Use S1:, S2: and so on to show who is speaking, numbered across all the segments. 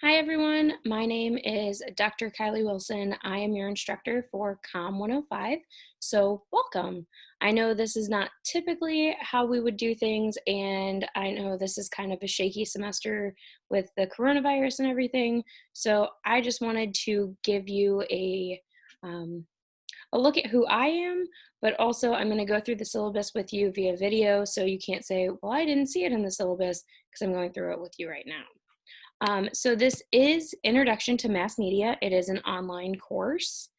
S1: Hi everyone, my name is Dr. Kylie Wilson. I am your instructor for COMM105, so welcome. I know this is not typically how we would do things, and I know this is kind of a shaky semester with the coronavirus and everything, so I just wanted to give you um, a look at who I am, but also I'm going to go through the syllabus with you via video, so you can't say, well, I didn't see it in the syllabus, because I'm going through it with you right now. So this is Introduction to Mass Media. It is an online course.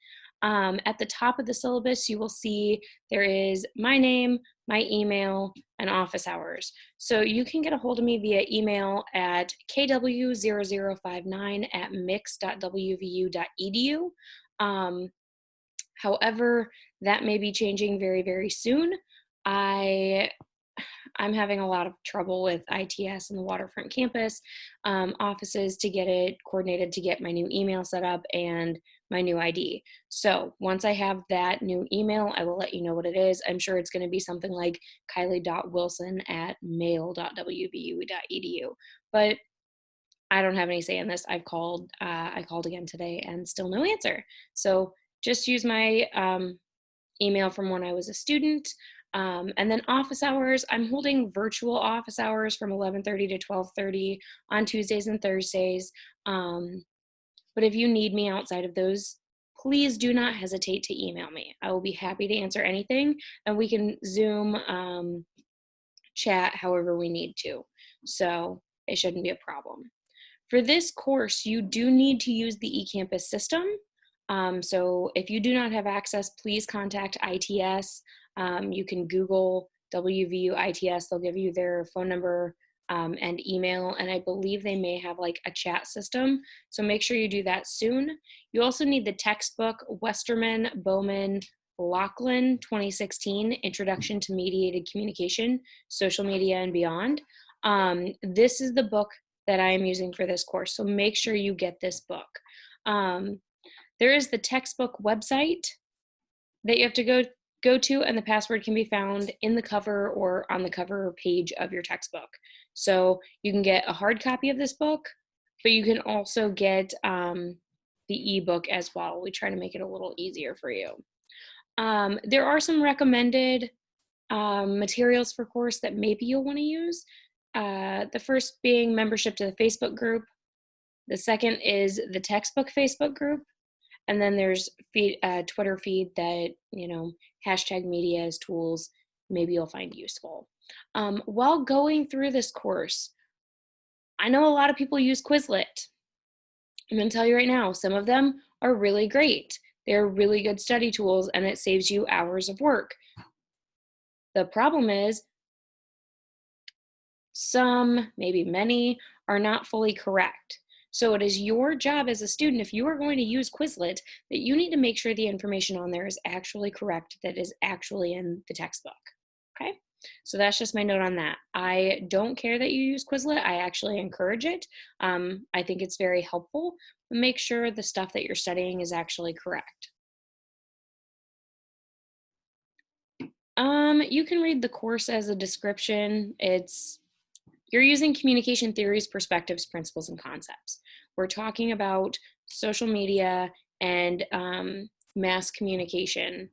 S1: At the top of the syllabus, you will see there is my name, my email, and office hours. So you can get a hold of me via email at kw0059@mix.wvu.edu. However, that may be changing very, very soon. I'm having a lot of trouble with ITS and the Waterfront campus offices to get it coordinated to get my new email set up and my new ID. So once I have that new email, I will let you know what it is. I'm sure it's going to be something like kylie.wilson@mail.wvu.edu. But I don't have any say in this. I called again today and still no answer. So just use my email from when I was a student. And then office hours, I'm holding virtual office hours from 11:30 to 12:30 on Tuesdays and Thursdays. But if you need me outside of those, please do not hesitate to email me. I will be happy to answer anything, and we can Zoom chat however we need to. So it shouldn't be a problem. For this course, you do need to use the eCampus system. So if you do not have access, please contact ITS. You can Google WVU ITS. They'll give you their phone number and email, and I believe they may have like a chat system. So make sure you do that soon. You also need the textbook Westerman, Bowman, Laughlin 2016, Introduction to Mediated Communication, Social Media and Beyond. This is the book that I am using for this course, so make sure you get this book. There is the textbook website that you have to go to, and the password can be found in the cover or on the cover page of your textbook. So you can get a hard copy of this book, but you can also get the ebook as well. We try to make it a little easier for you. There are some recommended materials for course that maybe you'll want to use. The first being membership to the Facebook group. The second is the textbook Facebook group. And then there's Twitter feed that, hashtag media as tools, maybe you'll find useful. While going through this course, I know a lot of people use Quizlet. I'm going to tell you right now, some of them are really great. They're really good study tools, and it saves you hours of work. The problem is some, maybe many, are not fully correct. So it is your job as a student, if you are going to use Quizlet, that you need to make sure the information on there is actually correct, that is actually in the textbook, okay? So that's just my note on that. I don't care that you use Quizlet. I actually encourage it. I think it's very helpful. Make sure the stuff that you're studying is actually correct. You can read the course as a description. You're using communication theories, perspectives, principles, and concepts. We're talking about social media and mass communication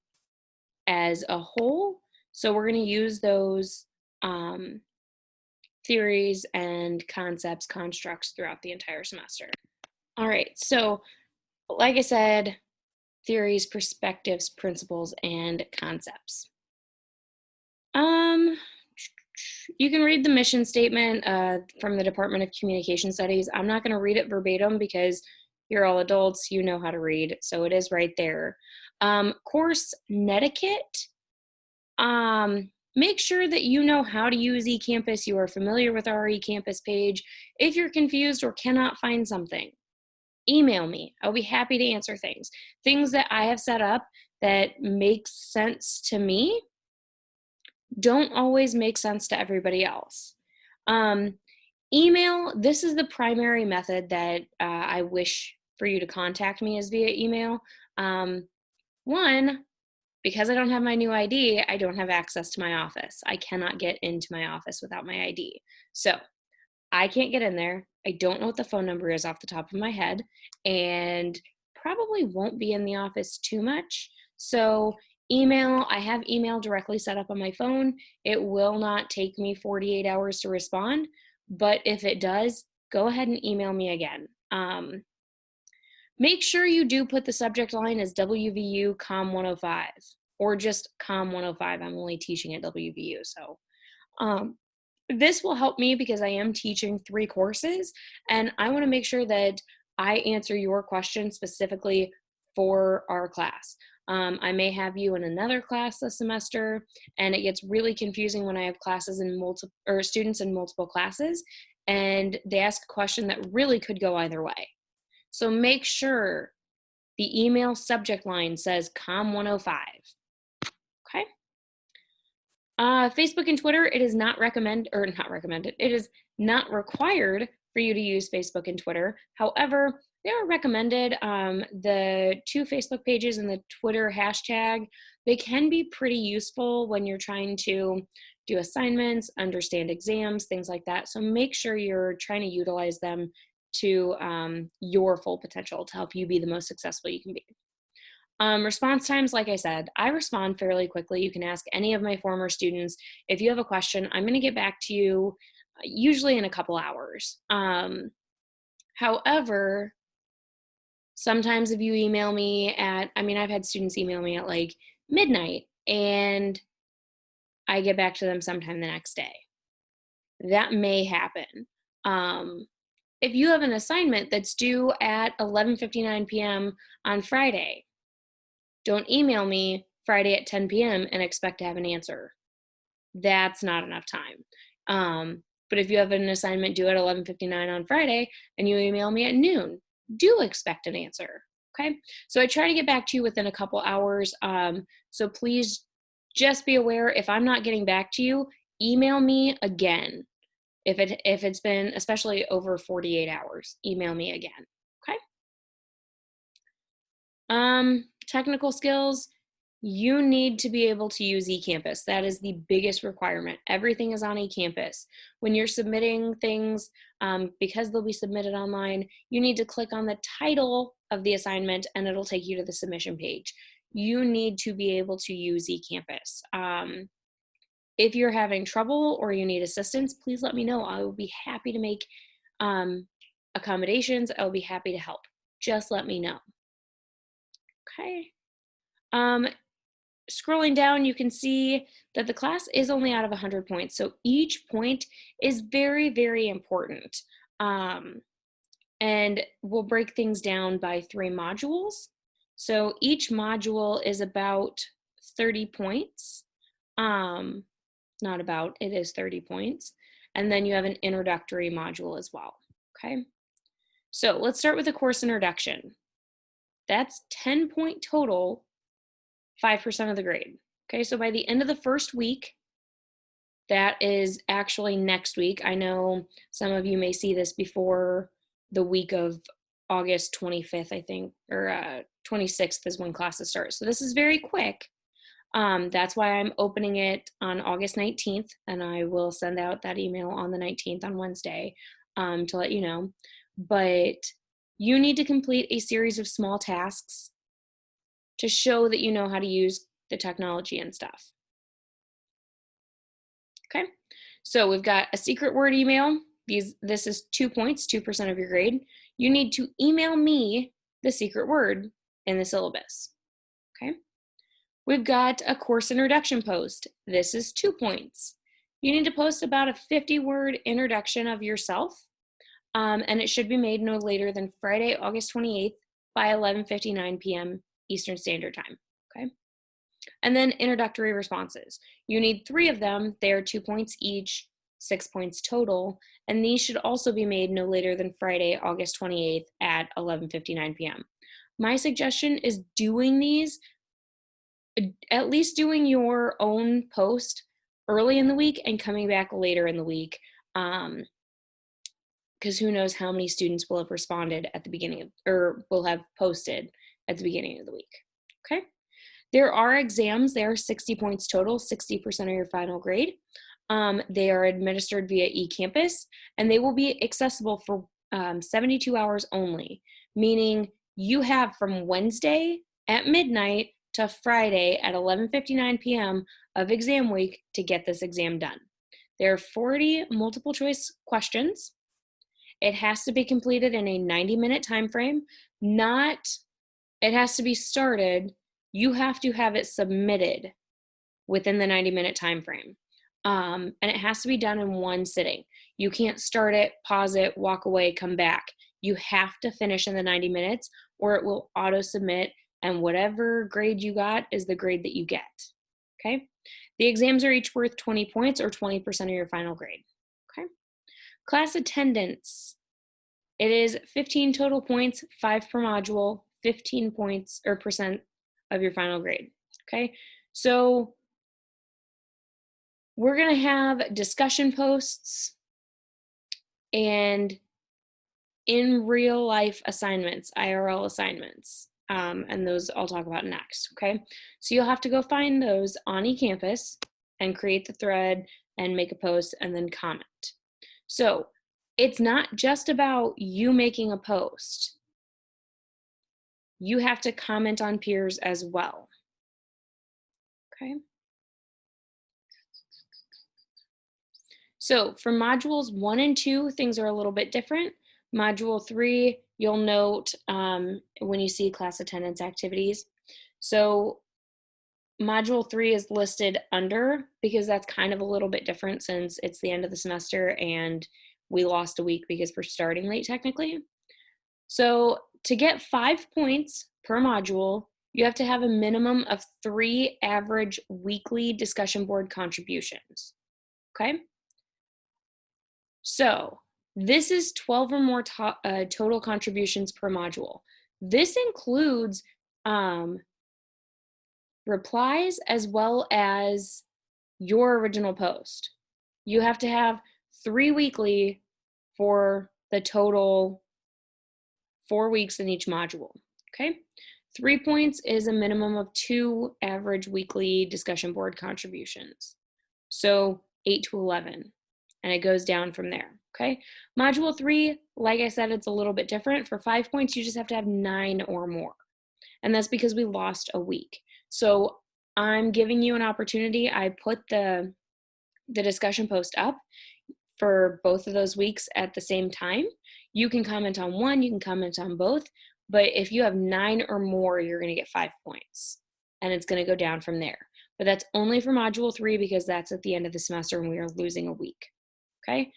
S1: as a whole. So we're going to use those theories and concepts, constructs throughout the entire semester. All right, so like I said, theories, perspectives, principles, and concepts. You can read the mission statement from the Department of Communication Studies. I'm not going to read it verbatim because you're all adults, you know how to read, so it is right there. Course netiquette. Make sure that you know how to use eCampus, you are familiar with our eCampus page. If you're confused or cannot find something, email me. I'll be happy to answer things. Things that I have set up that make sense to me don't always make sense to everybody else. Email, this is the primary method that I wish for you to contact me is via email. One, because I don't have my new ID, I don't have access to my office. I cannot get into my office without my ID. So I can't get in there. I don't know what the phone number is off the top of my head, and probably won't be in the office too much. So, email, I have email directly set up on my phone. It will not take me 48 hours to respond, but if it does, go ahead and email me again. Make sure you do put the subject line as WVU COMM105 or just COMM105. I'm only teaching at WVU, so um, this will help me because I am teaching 3 courses, and I want to make sure that I answer your question specifically for our class. I may have you in another class this semester, and it gets really confusing when I have classes in multiple or students in multiple classes, and they ask a question that really could go either way. So make sure the email subject line says COM105. Okay. Facebook and Twitter, it is not recommended. It is not required for you to use Facebook and Twitter. However, they are recommended. The 2 Facebook pages and the Twitter hashtag, they can be pretty useful when you're trying to do assignments, understand exams, things like that. So make sure you're trying to utilize them to your full potential to help you be the most successful you can be. Response times, like I said, I respond fairly quickly. You can ask any of my former students. If you have a question, I'm going to get back to you usually in a couple hours. However, sometimes if you email me I've had students email me at like midnight and I get back to them sometime the next day. That may happen. If you have an assignment that's due at 11:59 p.m. on Friday, don't email me Friday at 10 p.m. and expect to have an answer. That's not enough time. But if you have an assignment due at 11:59 on Friday and you email me at noon, do expect an answer. Okay. So I try to get back to you within a couple hours. So please just be aware if I'm not getting back to you, email me again. If it's been especially over 48 hours, email me again. Okay. Technical skills, you need to be able to use eCampus. That is the biggest requirement. Everything is on eCampus. When you're submitting things, because they'll be submitted online, you need to click on the title of the assignment and it'll take you to the submission page. You need to be able to use eCampus. If you're having trouble or you need assistance, please let me know. I will be happy to make accommodations. I'll be happy to help. Just let me know. Okay. Scrolling down, you can see that the class is only out of 100 points. So each point is very, very important. And we'll break things down by 3 modules. So each module is about 30 points. Not about, it is 30 points. And then you have an introductory module as well. Okay. So let's start with the course introduction. That's 10-point total, 5% of the grade. Okay, so by the end of the first week, that is actually next week. I know some of you may see this before the week of August 25th, I think, or 26th is when classes start. So this is very quick. That's why I'm opening it on August 19th, and I will send out that email on the 19th on Wednesday to let you know. But you need to complete a series of small tasks to show that you know how to use the technology and stuff. Okay, so we've got a secret word email. This is 2 points, 2% of your grade. You need to email me the secret word in the syllabus. Okay, we've got a course introduction post. This is 2 points. You need to post about a 50-word introduction of yourself, and it should be made no later than Friday, August 28th by 11:59 p.m. Eastern Standard Time. Okay. And then introductory responses. You need 3 of them. They are 2 points each, 6 points total. And these should also be made no later than Friday, August 28th at 11:59 p.m. My suggestion is doing these, at least doing your own post early in the week and coming back later in the week. Because who knows how many students will have responded at the beginning of, or will have posted at the beginning of the week. Okay. There are exams. There are 60 points total, 60% of your final grade. They are administered via eCampus, and they will be accessible for 72 hours only, meaning you have from Wednesday at midnight to Friday at 11:59 p.m. of exam week to get this exam done. There are 40 multiple choice questions. It has to be completed in a 90-minute time frame. It has to be started. You have to have it submitted within the 90-minute time frame. And it has to be done in one sitting. You can't start it, pause it, walk away, come back. You have to finish in the 90 minutes or it will auto submit, and whatever grade you got is the grade that you get. Okay? The exams are each worth 20 points or 20% of your final grade. Okay? Class attendance. It is 15 total points, 5 per module, 15 points or percent of your final grade. Okay? So we're going to have discussion posts and in real life assignments, IRL assignments, and those I'll talk about next, okay? So you'll have to go find those on eCampus and create the thread and make a post and then comment. So it's not just about you making a post. You have to comment on peers as well, okay? So for modules 1 and 2, things are a little bit different. Module 3, you'll note when you see class attendance activities. So module 3 is listed under because that's kind of a little bit different since it's the end of the semester and we lost a week because we're starting late technically. So to get 5 points per module, you have to have a minimum of 3 average weekly discussion board contributions, okay? So this is 12 or more total contributions per module. This includes replies as well as your original post. You have to have 3 weekly for the total 4 weeks in each module, okay? 3 points is a minimum of 2 average weekly discussion board contributions. So 8 to 11. And it goes down from there, okay? Module 3, like I said, it's a little bit different. For 5 points, you just have to have 9 or more. And that's because we lost a week. So I'm giving you an opportunity. I put the discussion post up for both of those weeks at the same time. You can comment on one, you can comment on both, but if you have 9 or more, you're gonna get 5 points. And it's gonna go down from there. But that's only for module 3 because that's at the end of the semester and we are losing a week. Okay.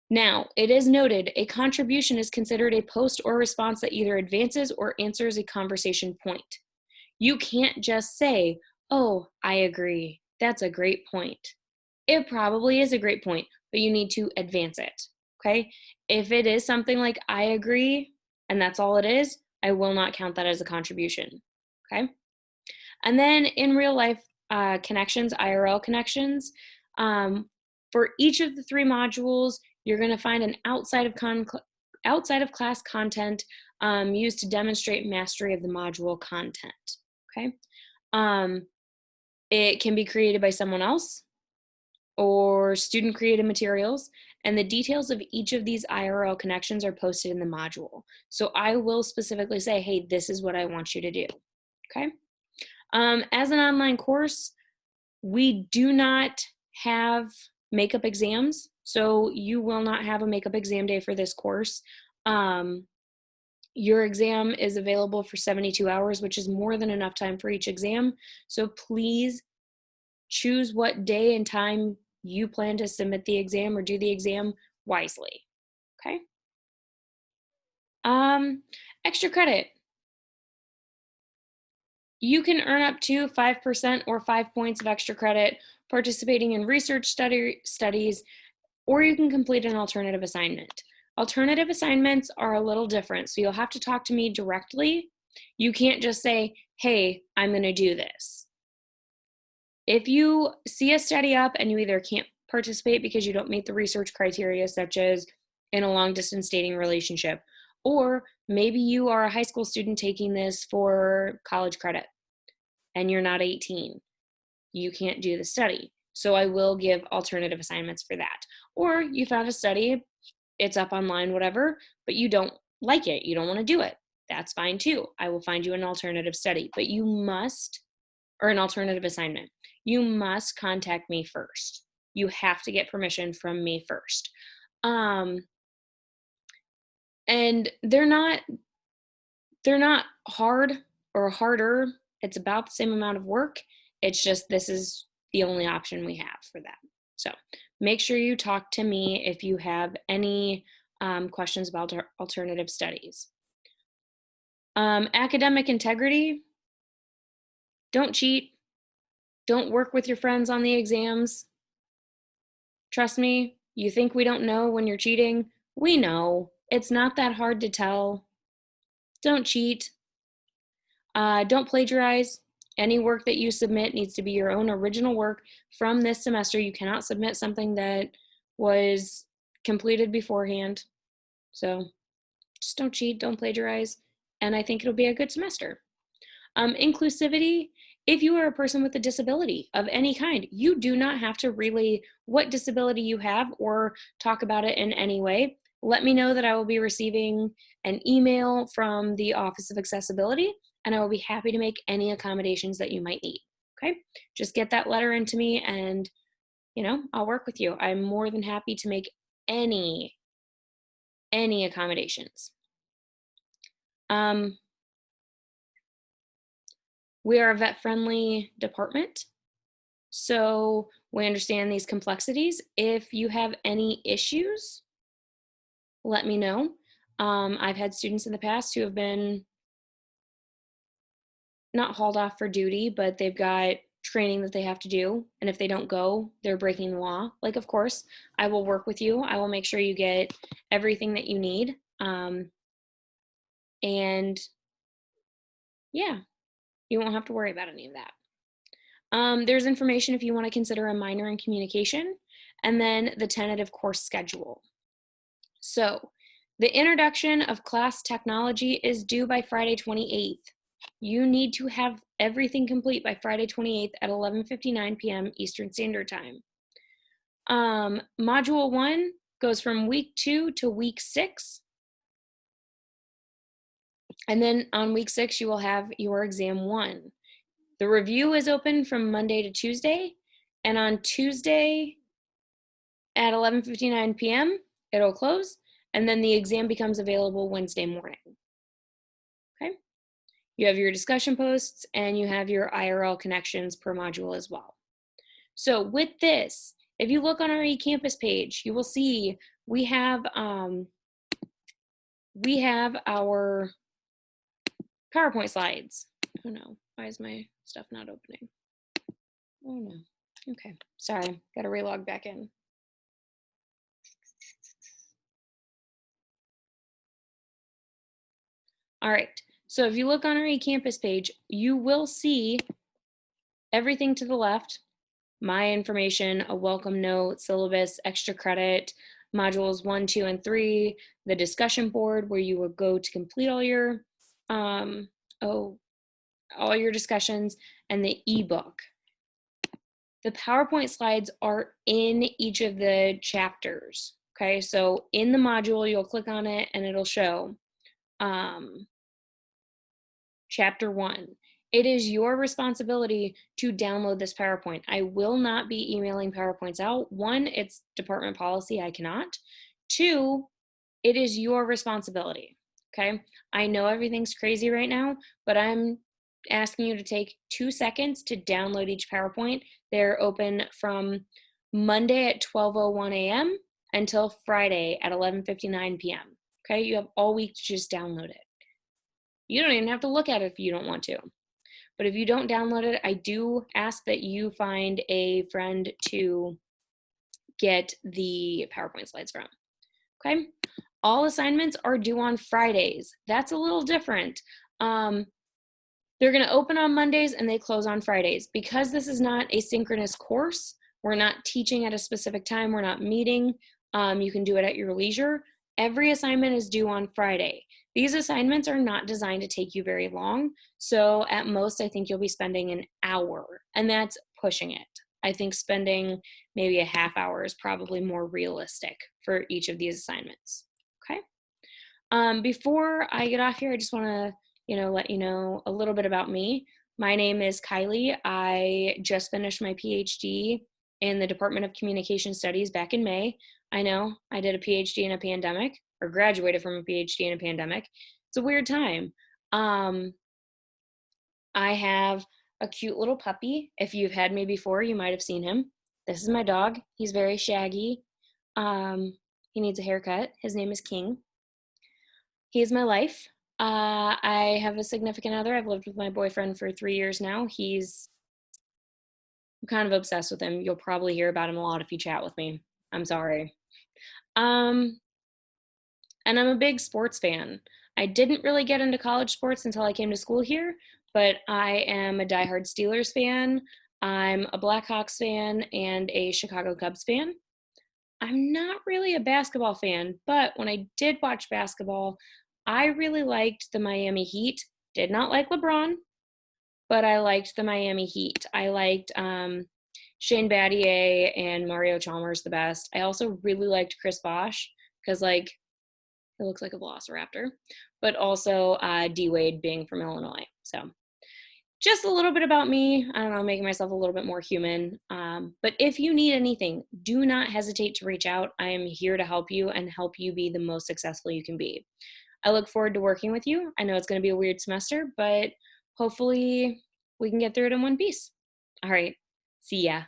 S1: Now, it is noted a contribution is considered a post or response that either advances or answers a conversation point. You can't just say, oh, I agree. That's a great point. It probably is a great point, but you need to advance it. Okay. If it is something like I agree and that's all it is, I will not count that as a contribution. Okay. And then in real life connections, IRL connections, for each of the 3 modules, you're going to find an outside of class content used to demonstrate mastery of the module content. Okay, it can be created by someone else or student created materials, and the details of each of these IRL connections are posted in the module. So I will specifically say, hey, this is what I want you to do. Okay. As an online course, we do not have makeup exams, so you will not have a makeup exam day for this course. Your exam is available for 72 hours, which is more than enough time for each exam. So please choose what day and time you plan to submit the exam or do the exam wisely, okay? Extra credit. You can earn up to 5% or 5 points of extra credit participating in research studies, or you can complete an alternative assignment. Alternative assignments are a little different, so you'll have to talk to me directly. You can't just say, hey, I'm gonna do this. If you see a study up and you either can't participate because you don't meet the research criteria, such as in a long distance dating relationship, or maybe you are a high school student taking this for college credit and you're not 18, you can't do the study. So I will give alternative assignments for that. Or you found a study, it's up online, whatever, but you don't like it, you don't want to do it. That's fine too. I will find you an alternative study, but you must, or an alternative assignment. You must contact me first. You have to get permission from me first. And they're not hard or harder. It's about the same amount of work. It's just this is the only option we have for that. So make sure you talk to me if you have any questions about alternative studies. Academic integrity. Don't cheat. Don't work with your friends on the exams. Trust me, you think we don't know when you're cheating? We know. It's not that hard to tell. Don't cheat. Don't plagiarize. Any work that you submit needs to be your own original work from this semester. You cannot submit something that was completed beforehand. So just don't cheat, don't plagiarize, and I think it'll be a good semester. Inclusivity. If you are a person with a disability of any kind, you do not have to relay what disability you have or talk about it in any way. Let me know that I will be receiving an email from the Office of Accessibility, and I will be happy to make any accommodations that you might need. Okay, just get that letter into me and, I'll work with you. I'm more than happy to make any accommodations. We are a vet-friendly department, so we understand these complexities. If you have any issues, let me know. I've had students in the past who have been not hauled off for duty, but they've got training that they have to do, and if they don't go, they're breaking the law. Like, of course, I will work with you. I will make sure you get everything that you need. And yeah, you won't have to worry about any of that. There's information if you want to consider a minor in communication, and then the tentative course schedule. So the introduction of class technology is due by Friday 28th. You need to have everything complete by Friday 28th at 11:59 p.m. Eastern Standard Time. Module 1 goes from week 2 to week 6. And then on week 6, you will have your exam 1. The review is open from Monday to Tuesday. And on Tuesday at 11:59 p.m., it'll close. And then the exam becomes available Wednesday morning. Okay? You have your discussion posts and you have your IRL connections per module as well. So with this, if you look on our eCampus page, you will see we have our PowerPoint slides. Oh no, why is my stuff not opening? Oh no, okay, sorry, gotta relog back in. All right, so if you look on our eCampus page, you will see everything to the left, my information, a welcome note, syllabus, extra credit, modules 1, 2, and 3, the discussion board where you would go to complete all your discussions, and the ebook. The PowerPoint slides are in each of the chapters. Okay, so in the module, you'll click on it and it'll show chapter 1. It is your responsibility to download this PowerPoint. I will not be emailing PowerPoints out. 1, it's department policy, I cannot. 2, it is your responsibility, okay? I know everything's crazy right now, but I'm asking you to take 2 seconds to download each PowerPoint. They're open from Monday at 12:01 a.m. until Friday at 11:59 p.m. Okay, you have all week to just download it. You don't even have to look at it if you don't want to. But if you don't download it, I do ask that you find a friend to get the PowerPoint slides from. Okay, all assignments are due on Fridays. That's a little different. They're going to open on Mondays and they close on Fridays. Because this is not a synchronous course, we're not teaching at a specific time, we're not meeting, you can do it at your leisure. Every assignment is due on Friday. These assignments are not designed to take you very long, so at most I think you'll be spending an hour, and that's pushing it. I think spending maybe a half hour is probably more realistic for each of these assignments. Okay. Before I get off here, I just want to, let you know a little bit about me. My name is Kylie. I just finished my PhD in the Department of Communication Studies back in May. I know I did a PhD in a pandemic, or graduated from a PhD in a pandemic. It's a weird time. Um, I have a cute little puppy. If you've had me before, you might have seen him. This is my dog. He's very shaggy. He needs a haircut. His name is King. He is my life. I have a significant other. I've lived with my boyfriend for 3 years now. I'm kind of obsessed with him. You'll probably hear about him a lot if you chat with me. I'm sorry. Um, and I'm a big sports fan. I didn't really get into college sports until I came to school here, but I am a diehard Steelers fan. I'm a Blackhawks fan and a Chicago Cubs fan. I'm not really a basketball fan, but when I did watch basketball, I really liked the Miami Heat. Did not like LeBron, but I liked the Miami Heat. I liked Shane Battier and Mario Chalmers the best. I also really liked Chris Bosh because, like, it looks like a velociraptor, but also D Wade being from Illinois. So just a little bit about me. I don't know, making myself a little bit more human. But if you need anything, do not hesitate to reach out. I am here to help you and help you be the most successful you can be. I look forward to working with you. I know it's going to be a weird semester, but hopefully we can get through it in one piece. All right. See ya.